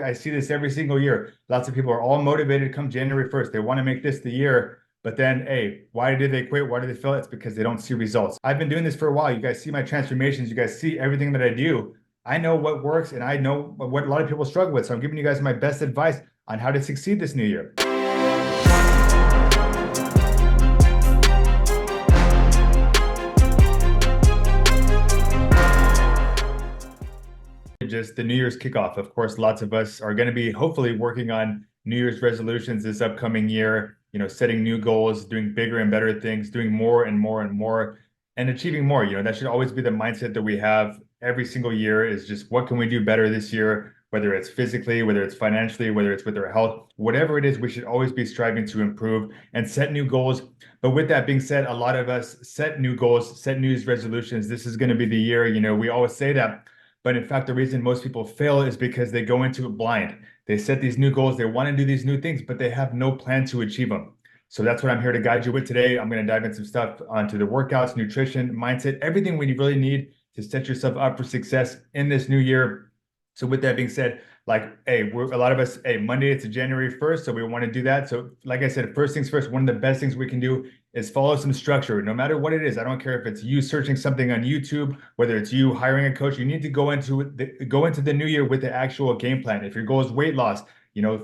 I see this every single year. Lots of people are all motivated come January 1st. They want to make this the year, but then, hey, why did they quit? Why did they fail? It's because they don't see results. I've been doing this for a while. You guys see my transformations. You guys see everything that I do. I know what works and I know what a lot of people struggle with. So I'm giving you guys my best advice on how to succeed this new year. Just the New Year's kickoff. Of course, lots of us are going to be hopefully working on New Year's resolutions this upcoming year, setting new goals, doing bigger and better things, doing more and more and more, and achieving more. That should always be the mindset that we have every single year is just what can we do better this year, whether it's physically, whether it's financially, whether it's with our health, whatever it is, we should always be striving to improve and set new goals. But with that being said, a lot of us set new goals, set New Year's resolutions. This is going to be the year, we always say that. But in fact, the reason most people fail is because they go into it blind. They set these new goals, they want to do these new things, but they have no plan to achieve them. So that's what I'm here to guide you with today. I'm going to dive into some stuff onto the workouts, nutrition, mindset, everything we really need to set yourself up for success in this new year. So with that being said, hey, a lot of us, hey, Monday, it's January 1st, so we want to do that. So like I said, first things first, one of the best things we can do is follow some structure, no matter what it is. I don't care if it's you searching something on YouTube, whether it's you hiring a coach, you need to go into the new year with the actual game plan. If your goal is weight loss,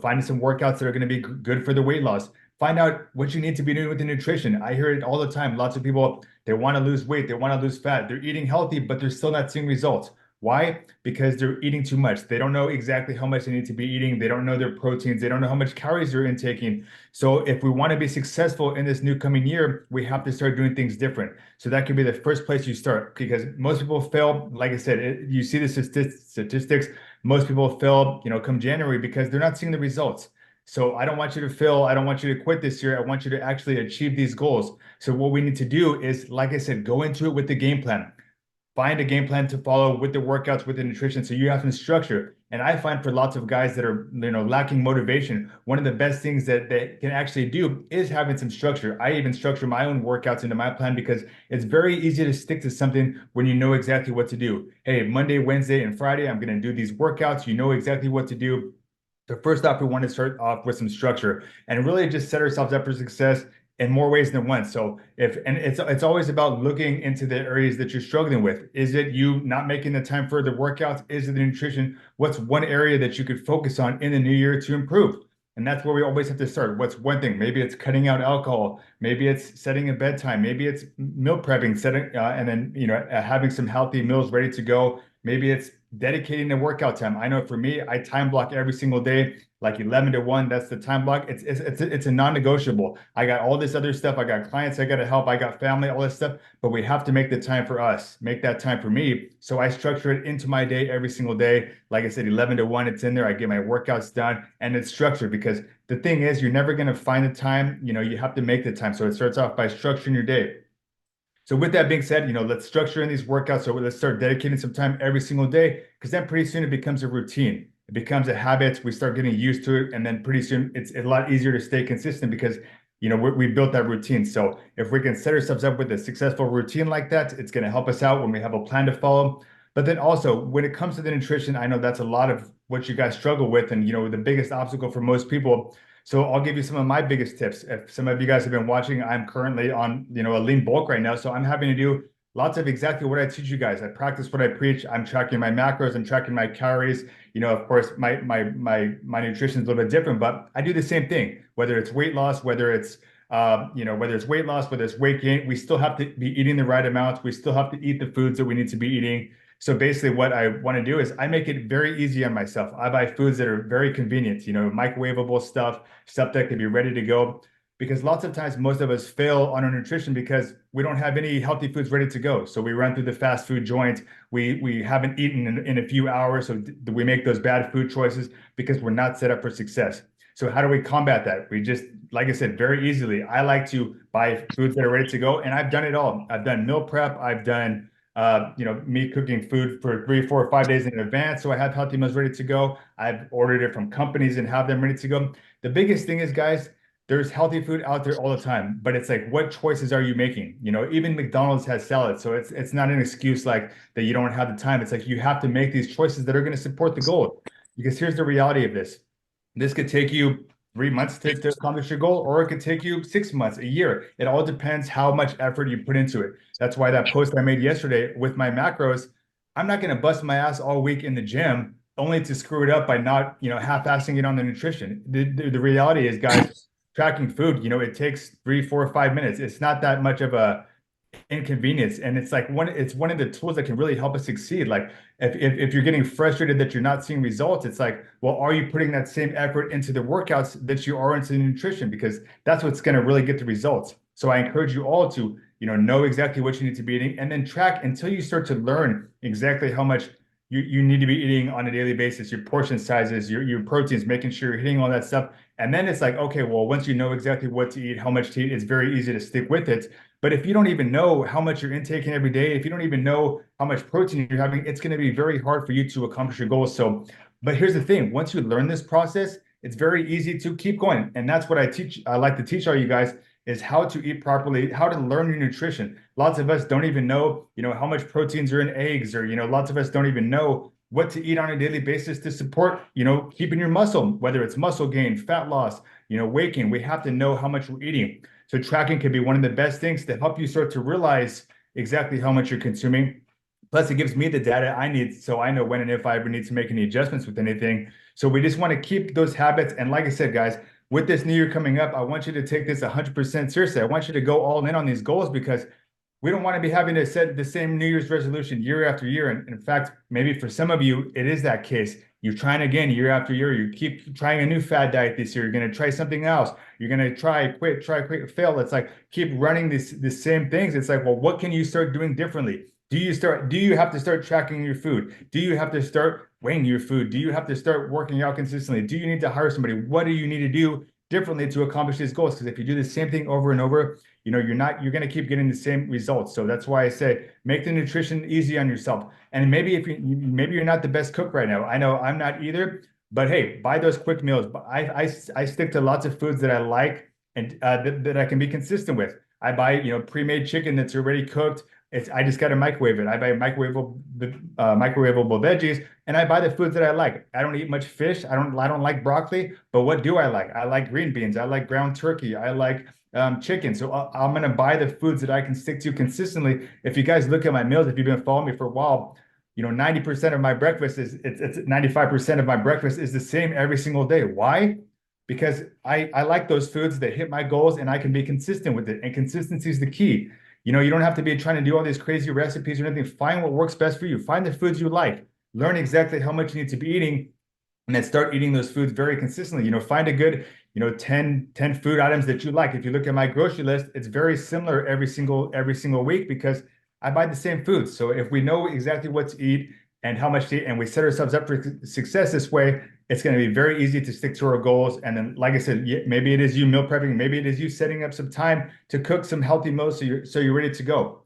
finding some workouts that are going to be good for the weight loss. Find out what you need to be doing with the nutrition. I hear it all the time. Lots of people, they want to lose weight, they want to lose fat. They're eating healthy, but they're still not seeing results. Why? Because they're eating too much. They don't know exactly how much they need to be eating. They don't know their proteins. They don't know how much calories they're intaking. So if we want to be successful in this new coming year, we have to start doing things different. So that could be the first place you start, because most people fail. Like I said, you see the statistics. Most people fail, come January because they're not seeing the results. So I don't want you to fail. I don't want you to quit this year. I want you to actually achieve these goals. So what we need to do is, like I said, go into it with the game plan. Find a game plan to follow with the workouts, with the nutrition, so you have some structure. And I find for lots of guys that are, lacking motivation, one of the best things that they can actually do is having some structure. I even structure my own workouts into my plan because it's very easy to stick to something when you know exactly what to do. Hey, Monday, Wednesday, and Friday, I'm going to do these workouts. You know exactly what to do. So first off, we want to start off with some structure and really just set ourselves up for success in more ways than one. So it's always about looking into the areas that you're struggling with. Is it you not making the time for the workouts? Is it the nutrition? What's one area that you could focus on in the new year to improve? And that's where we always have to start. What's one thing? Maybe it's cutting out alcohol. Maybe it's setting a bedtime. Maybe it's meal prepping, and then having some healthy meals ready to go. Maybe it's dedicating the workout time. I know for me, I time block every single day, like 11 to 1. That's the time block. It's a non-negotiable. I got all this other stuff. I got clients I got to help. I got family, all this stuff. But we have to make the time for us. Make that time for me. So I structure it into my day every single day. Like I said, 11 to 1, it's in there. I get my workouts done, and it's structured, because the thing is, you're never going to find the time. You have to make the time. So it starts off by structuring your day. So with that being said, let's structure in these workouts. So let's start dedicating some time every single day, because then pretty soon it becomes a routine. It becomes a habit. We start getting used to it. And then pretty soon it's a lot easier to stay consistent, because, we built that routine. So if we can set ourselves up with a successful routine like that, it's going to help us out when we have a plan to follow. But then also when it comes to the nutrition, I know that's a lot of what you guys struggle with. And, the biggest obstacle for most people. So I'll give you some of my biggest tips. If some of you guys have been watching, I'm currently on, a lean bulk right now. So I'm having to do lots of exactly what I teach you guys. I practice what I preach. I'm tracking my macros. I'm tracking my calories. Of course, my nutrition is a little bit different, but I do the same thing. Whether it's weight loss, whether it's weight gain, we still have to be eating the right amounts. We still have to eat the foods that we need to be eating. So basically what I want to do is I make it very easy on myself. I buy foods that are very convenient, microwavable stuff that can be ready to go. Because lots of times most of us fail on our nutrition because we don't have any healthy foods ready to go. So we run through the fast food joint. We haven't eaten in a few hours. So we make those bad food choices because we're not set up for success. So how do we combat that? We just, like I said, very easily, I like to buy foods that are ready to go. And I've done it all. I've done meal prep. I've done me cooking food for 3, 4, 5 days in advance. So I have healthy meals ready to go. I've ordered it from companies and have them ready to go. The biggest thing is, guys, there's healthy food out there all the time, but it's like, what choices are you making? Even McDonald's has salads. So it's not an excuse like that you don't have the time. It's like, you have to make these choices that are going to support the goal. Because here's the reality of this. This could take you 3 months to accomplish your goal, or it could take you 6 months, a year. It all depends how much effort you put into it. That's why that post I made yesterday with my macros, I'm not going to bust my ass all week in the gym only to screw it up by not, half-assing it on the nutrition. The reality is, guys, tracking food, it takes 3, 4, 5 minutes. It's not that much of a inconvenience, and it's one of the tools that can really help us succeed. Like if you're getting frustrated that you're not seeing results, it's like, well, are you putting that same effort into the workouts that you are into the nutrition? Because that's what's going to really get the results. So I encourage you all to know exactly what you need to be eating, and then track until you start to learn exactly how much you need to be eating on a daily basis, your portion sizes, your proteins, making sure you're hitting all that stuff. And then it's like, okay, well, once you know exactly what to eat, how much to eat, it's very easy to stick with it. But if you don't even know how much you're intaking every day, if you don't even know how much protein you're having, it's going to be very hard for you to accomplish your goals. So, but here's the thing, once you learn this process, it's very easy to keep going. And that's what I like to teach all you guys, is how to eat properly, how to learn your nutrition. Lots of us don't even know, how much proteins are in eggs, or, lots of us don't even know what to eat on a daily basis to support, keeping your muscle, whether it's muscle gain, fat loss, weight gain. We have to know how much we're eating. So tracking can be one of the best things to help you start to realize exactly how much you're consuming. Plus, it gives me the data I need so I know when and if I ever need to make any adjustments with anything. So we just want to keep those habits. And like I said, guys, with this new year coming up, I want you to take this 100% seriously. I want you to go all in on these goals, because we don't want to be having to set the same New Year's resolution year after year. And in fact, maybe for some of you, it is that case. You're trying again year after year. You keep trying a new fad diet this year. You're going to try something else. You're going to try, quit, fail. It's like keep running the same things. It's like, well, what can you start doing differently? Do you have to start tracking your food? Do you have to start weighing your food? Do you have to start working out consistently? Do you need to hire somebody? What do you need to do differently to accomplish these goals? Because if you do the same thing over and over, you're going to keep getting the same results. So that's why I say make the nutrition easy on yourself. And maybe maybe you're not the best cook right now. I know I'm not either, but hey, buy those quick meals. But I stick to lots of foods that I like, and that I can be consistent with. I buy, pre-made chicken that's already cooked. I just got to microwave it. I buy microwavable veggies, and I buy the foods that I like. I don't eat much fish. I don't like broccoli, but what do I like? I like green beans. I like ground turkey. I like chicken. So I'm going to buy the foods that I can stick to consistently. If you guys look at my meals, if you've been following me for a while, 90% of my breakfast it's 95% of my breakfast is the same every single day. Why? Because I like those foods that hit my goals, and I can be consistent with it. And consistency is the key. You don't have to be trying to do all these crazy recipes or anything. Find what works best for you. Find the foods you like. Learn exactly how much you need to be eating, and then start eating those foods very consistently. Find a good, 10 food items that you like. If you look at my grocery list, it's very similar every single week, because I buy the same foods. So if we know exactly what to eat and how much to eat, and we set ourselves up for success this way, it's going to be very easy to stick to our goals. And then, like I said, maybe it is you meal prepping, maybe it is you setting up some time to cook some healthy meals so you're ready to go.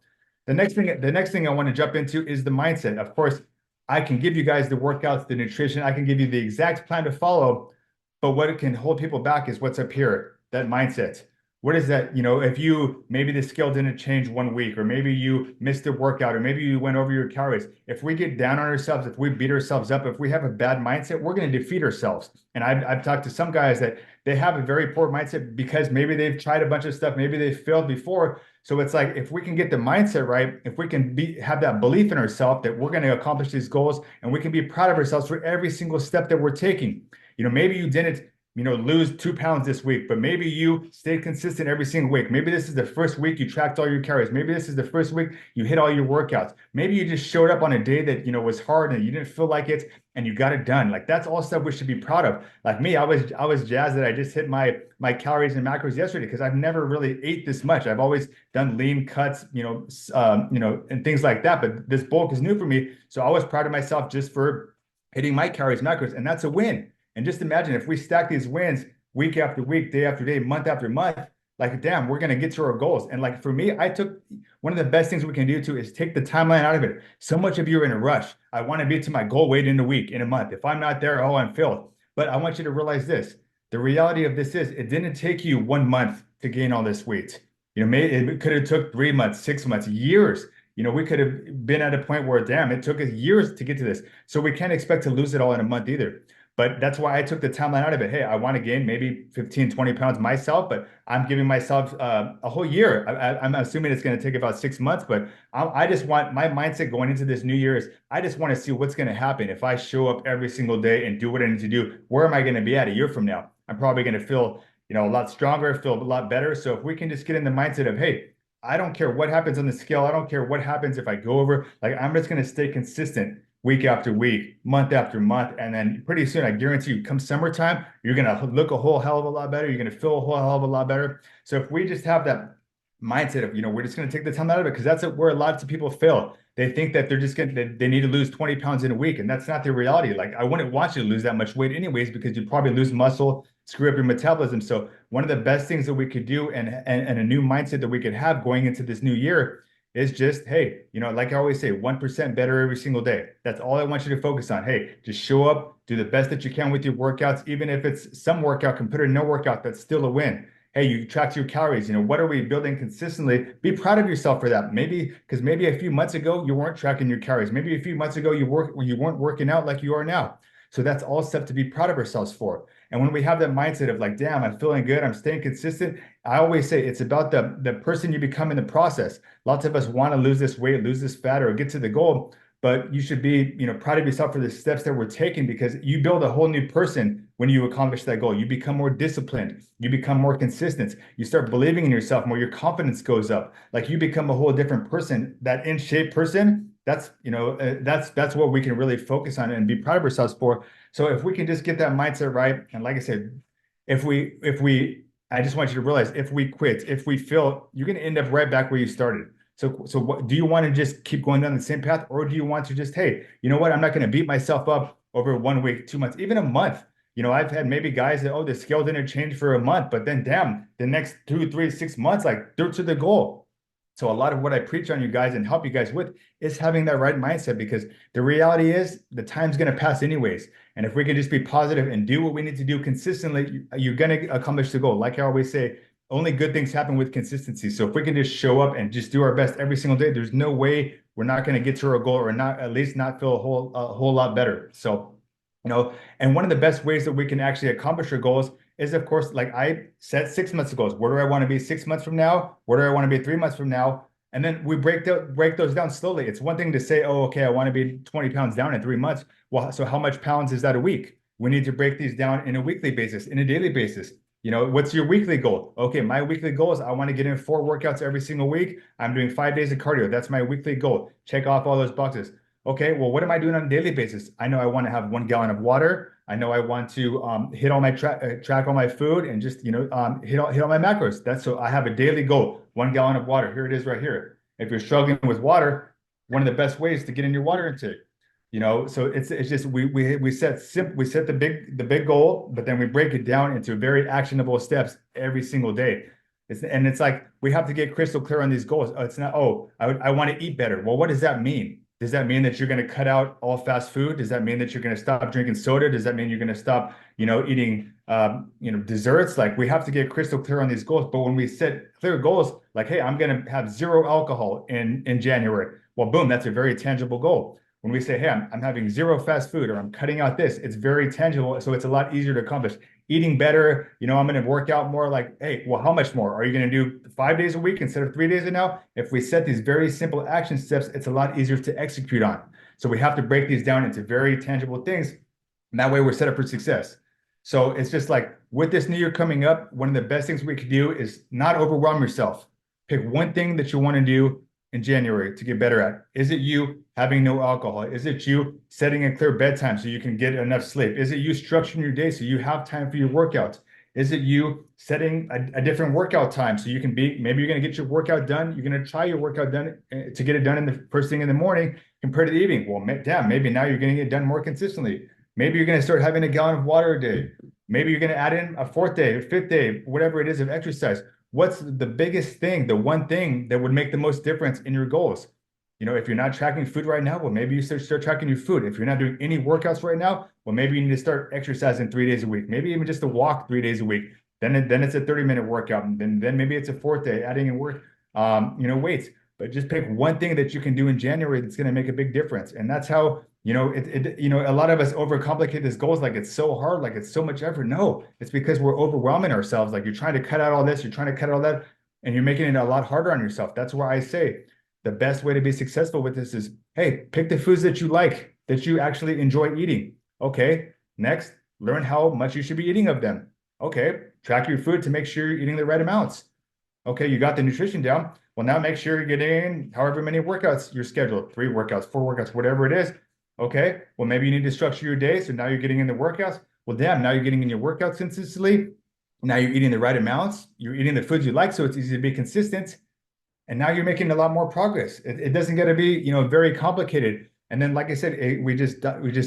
The next thing I want to jump into is the mindset. Of course, I can give you guys the workouts, the nutrition, I can give you the exact plan to follow, but what can hold people back is what's up here, that mindset. What is that? If maybe the scale didn't change one week, or maybe you missed a workout, or maybe you went over your calories. If we get down on ourselves, if we beat ourselves up, if we have a bad mindset, we're going to defeat ourselves. And I've talked to some guys that they have a very poor mindset because maybe they've tried a bunch of stuff, maybe they've failed before. So it's like, if we can get the mindset right, if we can have that belief in ourselves that we're going to accomplish these goals, and we can be proud of ourselves for every single step that we're taking. Maybe you didn't lose 2 pounds this week, but maybe you stayed consistent every single week. Maybe this is the first week you tracked all your calories. Maybe this is the first week you hit all your workouts. Maybe you just showed up on a day that, was hard and you didn't feel like it, and you got it done. Like, that's all stuff we should be proud of. Like me, I was jazzed that I just hit my calories and macros yesterday, because I've never really ate this much. I've always done lean cuts, and things like that. But this bulk is new for me. So I was proud of myself just for hitting my calories, macros, and that's a win. And just imagine if we stack these wins week after week, day after day, month after month, like, damn, we're going to get to our goals. And like, for me, I took one of the best things we can do too is take the timeline out of it. So much of you are in a rush. I want to be to my goal weight in a week, in a month. If I'm not there, oh, I'm failed. But I want you to realize this. The reality of this is it didn't take you 1 month to gain all this weight. Maybe it could have took 3 months, 6 months, years. We could have been at a point where, damn, it took us years to get to this. So we can't expect to lose it all in a month either. But that's why I took the timeline out of it. Hey, I want to gain maybe 15, 20 pounds myself, but I'm giving myself a whole year. I'm assuming it's going to take about 6 months, but I just want my mindset going into this new year is I just want to see what's going to happen. If I show up every single day and do what I need to do, where am I going to be at a year from now? I'm probably going to feel, a lot stronger, feel a lot better. So if we can just get in the mindset of, hey, I don't care what happens on the scale. I don't care what happens if I go over. Like I'm just going to stay consistent week after week, month after month. And then pretty soon, I guarantee you, come summertime, you're going to look a whole hell of a lot better. You're going to feel a whole hell of a lot better. So if we just have that mindset of, we're just going to take the time out of it, because that's where lots of people fail. They think that they're just going to, they need to lose 20 pounds in a week. And that's not the reality. Like I wouldn't want you to lose that much weight anyways, because you probably lose muscle, screw up your metabolism. So one of the best things that we could do and a new mindset that we could have going into this new year is just, hey, like I always say, 1% better every single day. That's all I want you to focus on. Hey, just show up, do the best that you can with your workouts. Even if it's some workout, compared to no workout, that's still a win. Hey, you track your calories. What are we building consistently? Be proud of yourself for that. Maybe because maybe a few months ago you weren't tracking your calories. Maybe a few months ago you weren't working out like you are now. So that's all stuff to be proud of ourselves for. And when we have that mindset of like, damn, I'm feeling good, I'm staying consistent, I always say it's about the person you become in the process. Lots of us want to lose this weight, lose this fat, or get to the goal, but you should be, proud of yourself for the steps that we're taking, because you build a whole new person when you accomplish that goal. You become more disciplined, you become more consistent, you start believing in yourself more, your confidence goes up. Like you become a whole different person. That in shape person, that's what we can really focus on and be proud of ourselves for. So if we can just get that mindset right, and like I said, if we I just want you to realize, if we quit, if we fail, you're going to end up right back where you started. So what do you want to just keep going down the same path, or do you want to just, hey, you know what? I'm not going to beat myself up over 1 week, 2 months, even a month. I've had maybe guys that, oh, the scale didn't change for a month, but then damn, the next 2, 3, 6 months, like they're to the goal. So a lot of what I preach on you guys and help you guys with is having that right mindset, because the reality is the time's going to pass anyways. And if we can just be positive and do what we need to do consistently, you're going to accomplish the goal. Like I always say, only good things happen with consistency. So if we can just show up and just do our best every single day, there's no way we're not going to get to our goal, or not, at least not feel a whole lot better. So, and one of the best ways that we can actually accomplish our goals is, of course, like I set 6 months goals. Where do I want to be 6 months from now? Where do I want to be 3 months from now? And then we break those down slowly. It's one thing to say, oh, okay, I want to be 20 pounds down in 3 months. Well, so how much pounds is that a week? We need to break these down in a weekly basis, in a daily basis. What's your weekly goal? Okay, my weekly goal is I want to get in 4 workouts every single week. I'm doing 5 days of cardio. That's my weekly goal. Check off all those boxes. Okay, well, what am I doing on a daily basis? I know I want to have 1 gallon of water. I know I want to hit all my track all my food, and just hit all my macros. That's so I have a daily goal: 1 gallon of water. Here it is right here. If you're struggling with water, one of the best ways to get in your water intake. So it's just we set the big goal, but then we break it down into very actionable steps every single day. It's like we have to get crystal clear on these goals. It's not, oh, I want to eat better. Well, what does that mean? Does that mean that you're going to cut out all fast food? Does that mean that you're going to stop drinking soda? Does that mean you're going to stop, eating, desserts? Like we have to get crystal clear on these goals. But when we set clear goals, like, hey, I'm going to have 0 alcohol in January. Well, boom, that's a very tangible goal. When we say, hey, I'm having 0 fast food, or I'm cutting out this, it's very tangible. So it's a lot easier to accomplish. Eating better, I'm going to work out more. Like, hey, well, how much more? Are you going to do 5 days a week instead of 3 days now? If we set these very simple action steps, it's a lot easier to execute on. So we have to break these down into very tangible things. And that way we're set up for success. So it's just like, with this new year coming up, one of the best things we could do is not overwhelm yourself. Pick one thing that you want to do in January to get better at. Is it you having no alcohol? Is it you setting a clear bedtime so you can get enough sleep? Is it you structuring your day so you have time for your workouts? Is it you setting a different workout time so you can maybe you're going to get your workout done. You're going to try your workout done to get it done in the first thing in the morning compared to the evening. Well, damn, maybe now you're going to get it done more consistently. Maybe you're going to start having a gallon of water a day. Maybe you're going to add in a 4th day, a 5th day, whatever it is of exercise. What's the biggest thing, the one thing that would make the most difference in your goals? If you're not tracking food right now, well, maybe you start tracking your food. If you're not doing any workouts right now, well, maybe you need to start exercising 3 days a week. Maybe even just a walk 3 days a week. Then it's a 30-minute workout. And then maybe it's a 4th day, adding in weights. But just pick one thing that you can do in January that's going to make a big difference. And that's how A lot of us overcomplicate these goals like it's so hard, like it's so much effort. No, it's because we're overwhelming ourselves. Like you're trying to cut out all this, you're trying to cut out all that, and you're making it a lot harder on yourself. That's why I say the best way to be successful with this is, hey, pick the foods that you like, that you actually enjoy eating. Okay, next, learn how much you should be eating of them. Okay, track your food to make sure you're eating the right amounts. Okay, you got the nutrition down. Well, now make sure you're getting however many workouts you're scheduled, 3 workouts, 4 workouts, whatever it is. Okay, well, maybe you need to structure your day. So now you're getting in the workouts. Well, damn, now you're getting in your workouts consistently. Now you're eating the right amounts. You're eating the foods you like. So it's easy to be consistent. And now you're making a lot more progress. It doesn't get to be, very complicated. And then, like I said, we just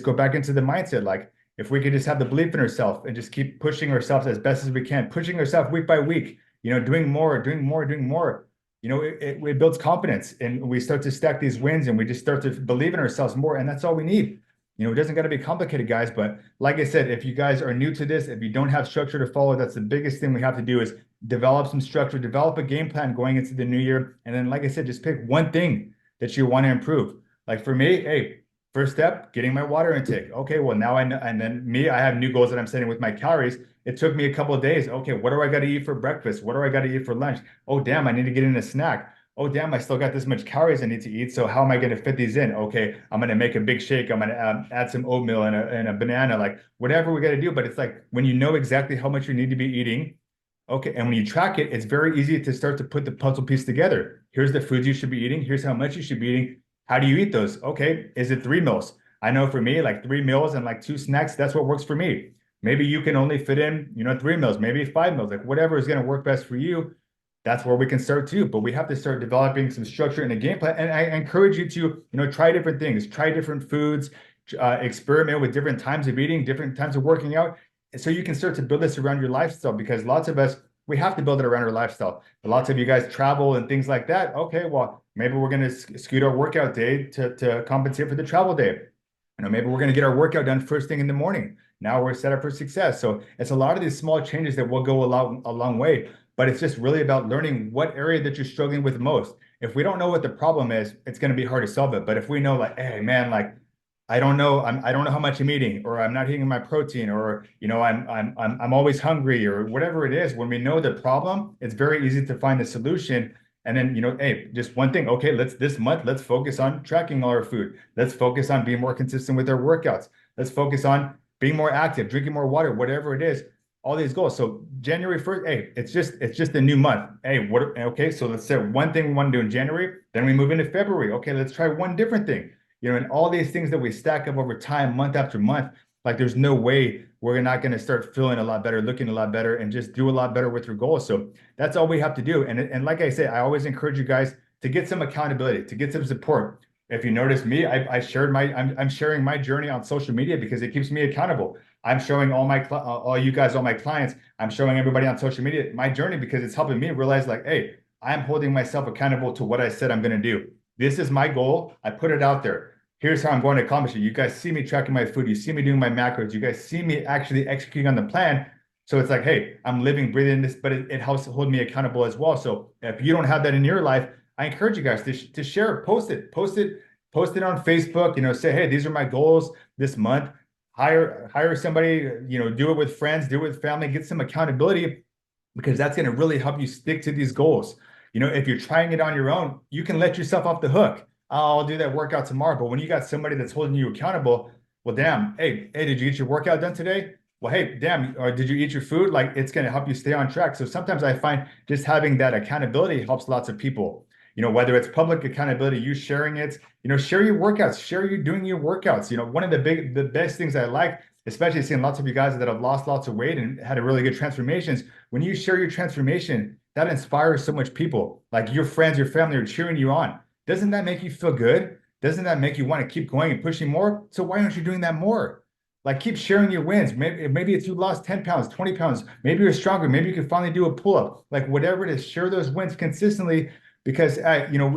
go back into the mindset. Like if we could just have the belief in ourselves and just keep pushing ourselves as best as we can, pushing ourselves week by week, doing more, doing more, doing more. It builds confidence, and we start to stack these wins, and we just start to believe in ourselves more, and that's all we need. It doesn't got to be complicated, guys. But like I said, if you guys are new to this, if you don't have structure to follow, that's the biggest thing we have to do is develop some structure, develop a game plan going into the new year. And then, like I said, just pick one thing that you want to improve. Like for me, hey, first step, getting my water intake. Okay, well, now I know. And then I have new goals that I'm setting with my calories. It took me a couple of days. Okay, what do I got to eat for breakfast? What do I got to eat for lunch? Oh, damn, I need to get in a snack. Oh, damn, I still got this much calories I need to eat. So how am I going to fit these in? Okay, I'm going to make a big shake. I'm going to add some oatmeal and a banana, like whatever we got to do. But it's like when you know exactly how much you need to be eating, okay, and when you track it, it's very easy to start to put the puzzle piece together. Here's the foods you should be eating. Here's how much you should be eating. How do you eat those? Okay, is it 3 meals? I know for me, like 3 meals and like 2 snacks, that's what works for me. Maybe you can only fit in, 3 meals, maybe 5 meals, like whatever is going to work best for you. That's where we can start too. But we have to start developing some structure and a game plan. And I encourage you to, try different things, try different foods, experiment with different times of eating, different times of working out. So you can start to build this around your lifestyle, because lots of us, we have to build it around our lifestyle. Lots of you guys travel and things like that. Okay, well, maybe we're going to scoot our workout day to compensate for the travel day. Maybe we're going to get our workout done first thing in the morning. Now we're set up for success. So it's a lot of these small changes that will go a long way, but it's just really about learning what area that you're struggling with most. If we don't know what the problem is, it's going to be hard to solve it. But if we know, like, hey, man, like, I don't know, I don't know how much I'm eating, or I'm not eating my protein, or I'm always hungry, or whatever it is. When we know the problem, it's very easy to find the solution. And then, hey, just one thing. Okay, this month, let's focus on tracking all our food. Let's focus on being more consistent with our workouts. Let's focus on being more active, drinking more water, whatever it is, all these goals. So January 1st, hey, it's just a new month. Hey, okay, so let's say one thing we want to do in January, then we move into February. Okay, let's try one different thing. And all these things that we stack up over time, month after month, like there's no way we're not going to start feeling a lot better, looking a lot better, and just do a lot better with your goals. So that's all we have to do. And like I say, I always encourage you guys to get some accountability, to get some support. If you notice me, I'm sharing my journey on social media because it keeps me accountable. I'm showing all you guys, all my clients, I'm showing everybody on social media my journey, because it's helping me realize, like, hey, I'm holding myself accountable to what I said I'm going to do. This is my goal. I put it out there. Here's how I'm going to accomplish it. You guys see me tracking my food. You see me doing my macros. You guys see me actually executing on the plan. So it's like, hey, I'm living, breathing this, but it helps hold me accountable as well. So if you don't have that in your life, I encourage you guys to share it, post it on Facebook, say, hey, these are my goals this month. Hire somebody, do it with friends, do it with family, get some accountability, because that's going to really help you stick to these goals. If you're trying it on your own, you can let yourself off the hook. Oh, I'll do that workout tomorrow. But when you got somebody that's holding you accountable, well, damn, hey, did you get your workout done today? Well, hey, damn, or did you eat your food? Like, it's going to help you stay on track. So sometimes I find just having that accountability helps lots of people. Whether it's public accountability, you sharing it, share your workouts, share you doing your workouts. One of the best things I like, especially seeing lots of you guys that have lost lots of weight and had a really good transformations, when you share your transformation, that inspires so much people. Like your friends, your family are cheering you on. Doesn't that make you feel good? Doesn't that make you want to keep going and pushing more? So why aren't you doing that more? Like, keep sharing your wins. Maybe it's you lost 10 pounds, 20 pounds. Maybe you're stronger. Maybe you can finally do a pull-up. Like, whatever it is, share those wins consistently, because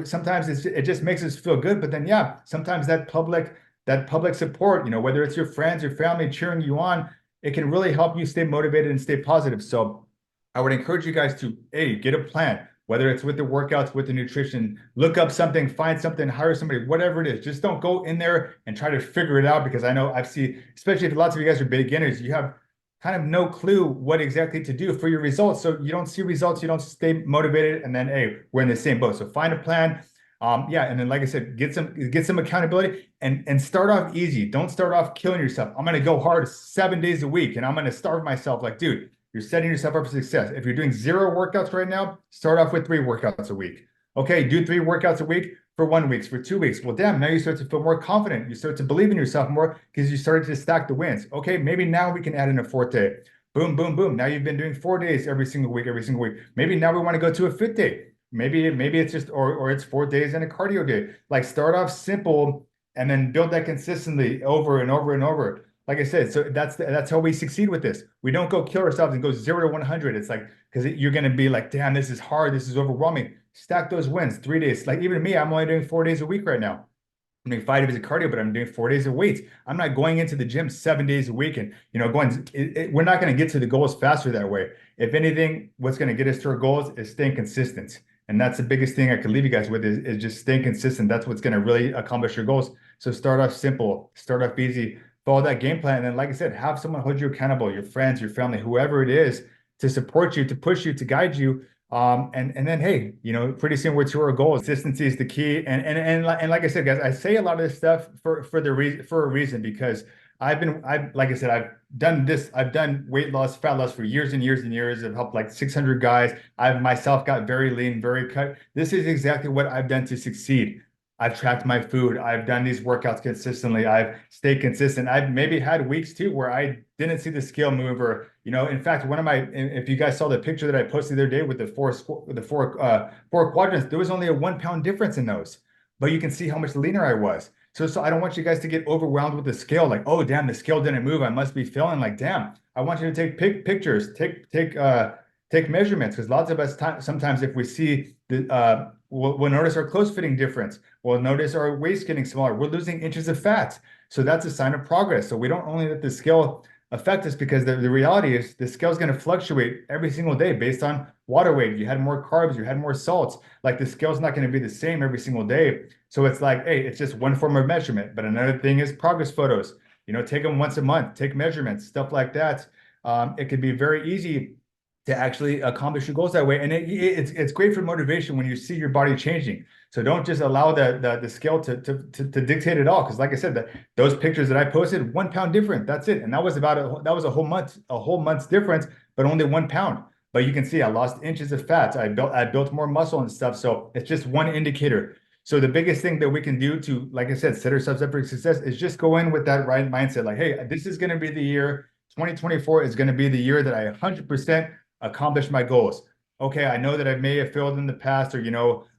sometimes it just makes us feel good. But then, yeah, sometimes that public support, whether it's your friends or family cheering you on, it can really help you stay motivated and stay positive. So I would encourage you guys to, A, get a plan. whether it's with the workouts, with the nutrition, look up something, find something, hire somebody, whatever it is. Just don't go in there and try to figure it out, because I know I've seen, especially if lots of you guys are beginners, you have kind of no clue what exactly to do for your results. So you don't see results, you don't stay motivated, and then hey, we're in the same boat. So find a plan. Yeah, and then like I said, get some accountability and start off easy. Don't start off killing yourself. I'm gonna go hard 7 days a week and I'm gonna starve myself. Like, dude, you're setting yourself up for success. If you're doing 0 workouts right now, start off with 3 workouts a week. Okay, do 3 workouts a week for 1 week, for 2 weeks. Well, damn, now you start to feel more confident. You start to believe in yourself more because you started to stack the wins. Okay, maybe now we can add in a 4th day. Boom, boom, boom. Now you've been doing 4 days every single week, every single week. Maybe now we want to go to a 5th day. Maybe it's just or it's 4 days and a cardio day. Like start off simple and then build that consistently over and over and over. Like I said, so that's how we succeed with this. We don't go kill ourselves and go 0 to 100. It's like because you're gonna be like, damn, this is hard, this is overwhelming. Stack those wins, 3 days. Like even me, I'm only doing 4 days a week right now. I'm doing 5 days of cardio, but I'm doing 4 days of weights. I'm not going into the gym 7 days a week and we're not going to get to the goals faster that way. If anything, what's going to get us to our goals is staying consistent. And that's the biggest thing I could leave you guys with is just staying consistent. That's what's going to really accomplish your goals. So start off simple, start off easy, follow that game plan. And then, like I said, have someone hold you accountable, your friends, your family, whoever it is, to support you, to push you, to guide you. And then hey, pretty soon we're to our goals. Consistency is the key. And like I said, guys, I say a lot of this stuff for a reason, because like I said, I've done weight loss, fat loss for years and years and years. I've helped like 600 guys. I've myself got very lean, very cut. This is exactly what I've done to succeed. I've tracked my food. I've done these workouts consistently. I've stayed consistent. I've maybe had weeks too where I didn't see the scale move, or in fact, if you guys saw the picture that I posted the other day with the four quadrants, there was only a 1 pound difference in those, but you can see how much leaner I was. So I don't want you guys to get overwhelmed with the scale, like, oh damn, the scale didn't move, I must be failing. Like, damn, I want you to take pictures, take measurements, because lots of us sometimes if we see we'll notice our clothes fitting difference. We'll notice our waist getting smaller. We're losing inches of fat. So that's a sign of progress. So we don't only let the scale affect us, because the reality is the scale is going to fluctuate every single day based on water weight. You had more carbs, you had more salts. Like the scale's not going to be the same every single day. So it's like, hey, it's just one form of measurement. But another thing is progress photos. Take them once a month, take measurements, stuff like that. It can be very easy to actually accomplish your goals that way. And it's great for motivation when you see your body changing. So don't just allow the scale to dictate it all. Because like I said, those pictures that I posted, 1 pound different, that's it. And that was a whole month's difference, but only 1 pound. But you can see I lost inches of fat. I built more muscle and stuff. So it's just one indicator. So the biggest thing that we can do to, like I said, set ourselves up for success is just go in with that right mindset. Like, hey, this is going to be the year. 2024 is going to be the year that I 100% accomplish my goals. Okay, I know that I may have failed in the past, or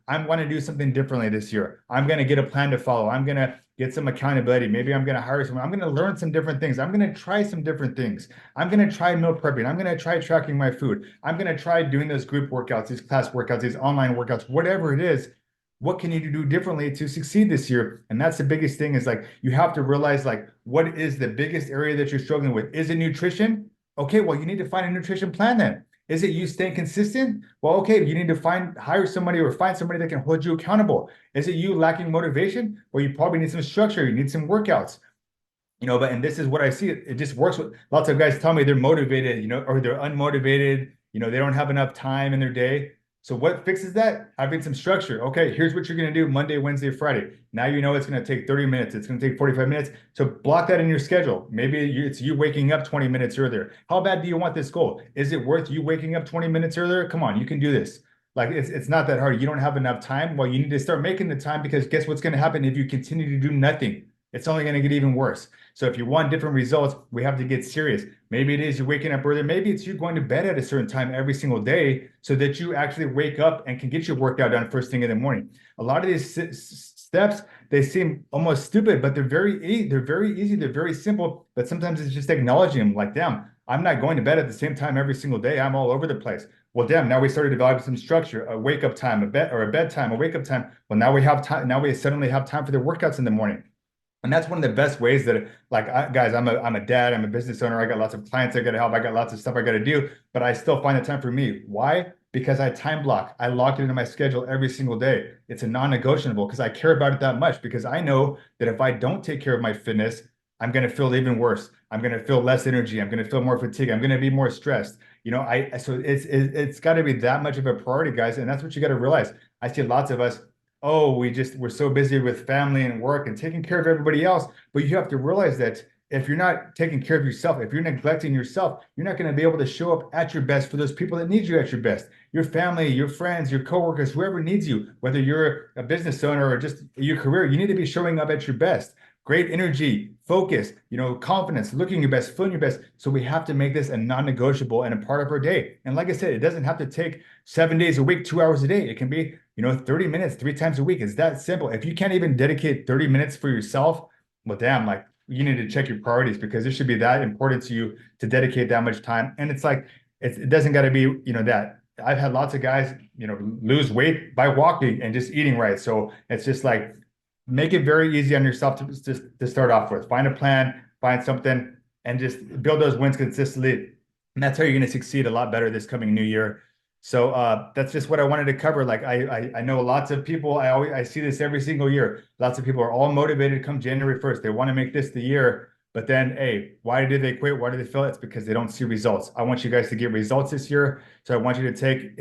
I want to do something differently this year. I'm going to get a plan to follow. I'm going to get some accountability. Maybe I'm going to hire someone. I'm going to learn some different things. I'm going to try some different things. I'm going to try meal prepping. I'm going to try tracking my food. I'm going to try doing those group workouts, these class workouts, these online workouts, whatever it is. What can you do differently to succeed this year? And that's the biggest thing, is like, you have to realize, like, what is the biggest area that you're struggling with? Is it nutrition? Okay, well, you need to find a nutrition plan then. Is it you staying consistent? Well, okay, you need to hire somebody or find somebody that can hold you accountable. Is it you lacking motivation? Well, you probably need some structure. You need some workouts. And this is what I see. It just works with lots of guys tell me they're motivated, or they're unmotivated. They don't have enough time in their day. So what fixes that? Having some structure. Okay, here's what you're going to do Monday, Wednesday, Friday. Now it's going to take 30 minutes. It's going to take 45 minutes. So block that in your schedule. Maybe it's you waking up 20 minutes earlier. How bad do you want this goal? Is it worth you waking up 20 minutes earlier? Come on, you can do this. Like it's not that hard. You don't have enough time. Well, you need to start making the time, because guess what's going to happen if you continue to do nothing? It's only going to get even worse. So if you want different results, we have to get serious. Maybe it is you're waking up earlier. Maybe it's you going to bed at a certain time every single day, so that you actually wake up and can get your workout done first thing in the morning. A lot of these steps, they seem almost stupid, but they're very easy. They're very simple. But sometimes it's just acknowledging them. Like, damn, I'm not going to bed at the same time every single day. I'm all over the place. Well, damn, now we started developing some structure, a wake up time, a bedtime, a wake up time. Well, now we have time. Now we suddenly have time for the workouts in the morning. And that's one of the best ways that, guys, I'm a dad, I'm a business owner. I got lots of clients I got to help. I got lots of stuff I got to do, but I still find the time for me. Why? Because I time block. I lock it into my schedule every single day. It's a non-negotiable because I care about it that much because I know that if I don't take care of my fitness, I'm going to feel even worse. I'm going to feel less energy. I'm going to feel more fatigue. I'm going to be more stressed. So it's got to be that much of a priority, guys. And that's what you got to realize. I see lots of us, oh, we're so busy with family and work and taking care of everybody else. But you have to realize that if you're not taking care of yourself, if you're neglecting yourself, you're not going to be able to show up at your best for those people that need you at your best. Your family, your friends, your coworkers, whoever needs you, whether you're a business owner or just your career, you need to be showing up at your best. Great energy, focus, confidence, looking your best, feeling your best. So we have to make this a non-negotiable and a part of our day. And like I said, it doesn't have to take 7 days a week, 2 hours a day. It can be, 30 minutes, 3 times a week. It's that simple. If you can't even dedicate 30 minutes for yourself, well, damn, like you need to check your priorities because it should be that important to you to dedicate that much time. And it's like, it doesn't got to be, that. I've had lots of guys, lose weight by walking and just eating right. So it's just like, make it very easy on yourself to start off with. Find a plan, find something, and just build those wins consistently. And that's how you're going to succeed a lot better this coming new year. So that's just what I wanted to cover. Like I know lots of people. I see this every single year. Lots of people are all motivated come January 1st. They want to make this the year. But then, hey, why did they quit? Why do they fail? It's because they don't see results. I want you guys to get results this year. So I want you to take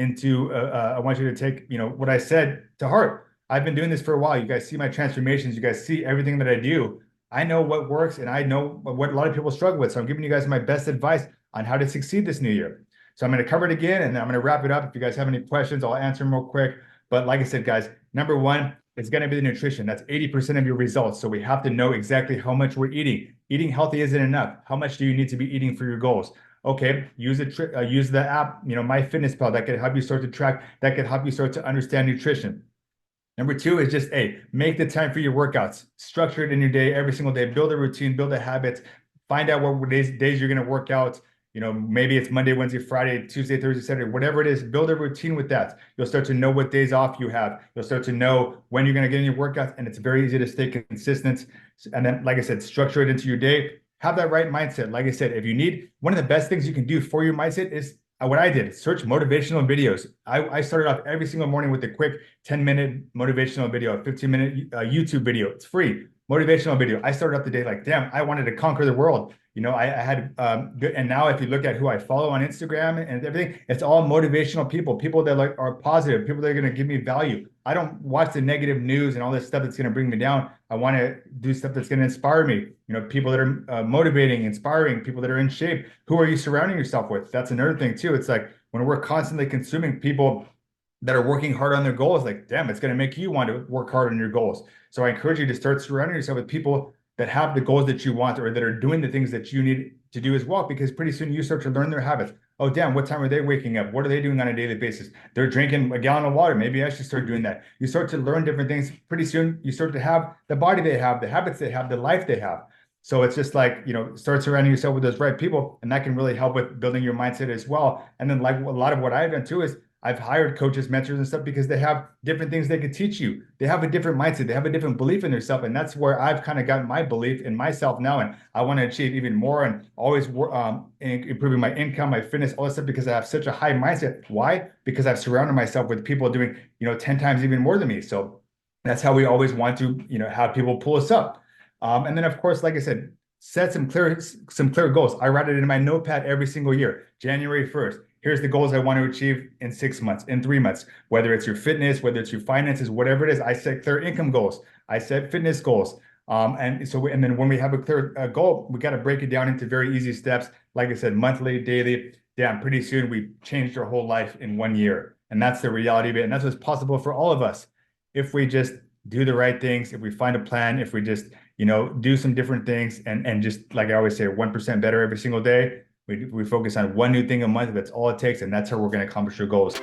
what I said to heart. I've been doing this for a while. You guys see my transformations. You guys see everything that I do. I know what works and I know what a lot of people struggle with. So I'm giving you guys my best advice on how to succeed this new year. So I'm going to cover it again and then I'm going to wrap it up. If you guys have any questions, I'll answer them real quick. But like I said, guys, number one, it's going to be the nutrition. That's 80% of your results. So we have to know exactly how much we're eating. Eating healthy isn't enough. How much do you need to be eating for your goals? Okay, use the app, MyFitnessPal. That can help you start to track. That can help you start to understand nutrition. Number two is just, make the time for your workouts. Structure it in your day, every single day. Build a routine, build a habit. Find out what days you're going to work out. Maybe it's Monday, Wednesday, Friday, Tuesday, Thursday, Saturday, whatever it is. Build a routine with that. You'll start to know what days off you have. You'll start to know when you're going to get in your workouts, and it's very easy to stay consistent. And then, like I said, structure it into your day. Have that right mindset. Like I said, if you need, one of the best things you can do for your mindset is what I did, search motivational videos. I started off every single morning with a quick 10-minute motivational video, a 15-minute YouTube video. It's free. Motivational video. I started off the day like, damn, I wanted to conquer the world. I had, and now if you look at who I follow on Instagram and everything, it's all motivational people that are positive, people that are going to give me value. I don't watch the negative news and all this stuff that's going to bring me down. I want to do stuff that's going to inspire me. People that are motivating, inspiring, people that are in shape. Who are you surrounding yourself with? That's another thing too. It's like when we're constantly consuming people that are working hard on their goals, like, damn, it's going to make you want to work hard on your goals. So I encourage you to start surrounding yourself with people that have the goals that you want or that are doing the things that you need to do as well, because pretty soon you start to learn their habits. Oh, damn, what time are they waking up? What are they doing on a daily basis? They're drinking a gallon of water. Maybe I should start doing that. You start to learn different things. Pretty soon you start to have the body they have, the habits they have, the life they have. So it's just like, start surrounding yourself with those right people, and that can really help with building your mindset as well. And then like a lot of what I've done too is I've hired coaches, mentors and stuff because they have different things they could teach you. They have a different mindset. They have a different belief in themselves. And that's where I've kind of gotten my belief in myself now. And I want to achieve even more and always improving my income, my fitness, all that stuff because I have such a high mindset. Why? Because I've surrounded myself with people doing, 10 times even more than me. So that's how we always want to, have people pull us up. And then of course, like I said, set some clear goals. I write it in my notepad every single year, January 1st. Here's the goals I want to achieve in 6 months, in 3 months, whether it's your fitness, whether it's your finances, whatever it is. I set clear income goals. I set fitness goals. And then when we have a clear goal, we got to break it down into very easy steps. Like I said, monthly, daily. Damn, pretty soon we changed our whole life in 1 year. And that's the reality of it. And that's what's possible for all of us. If we just do the right things, if we find a plan, if we just, do some different things and just, like I always say, 1% better every single day. We focus on one new thing a month. That's all it takes. And that's how we're going to accomplish your goals.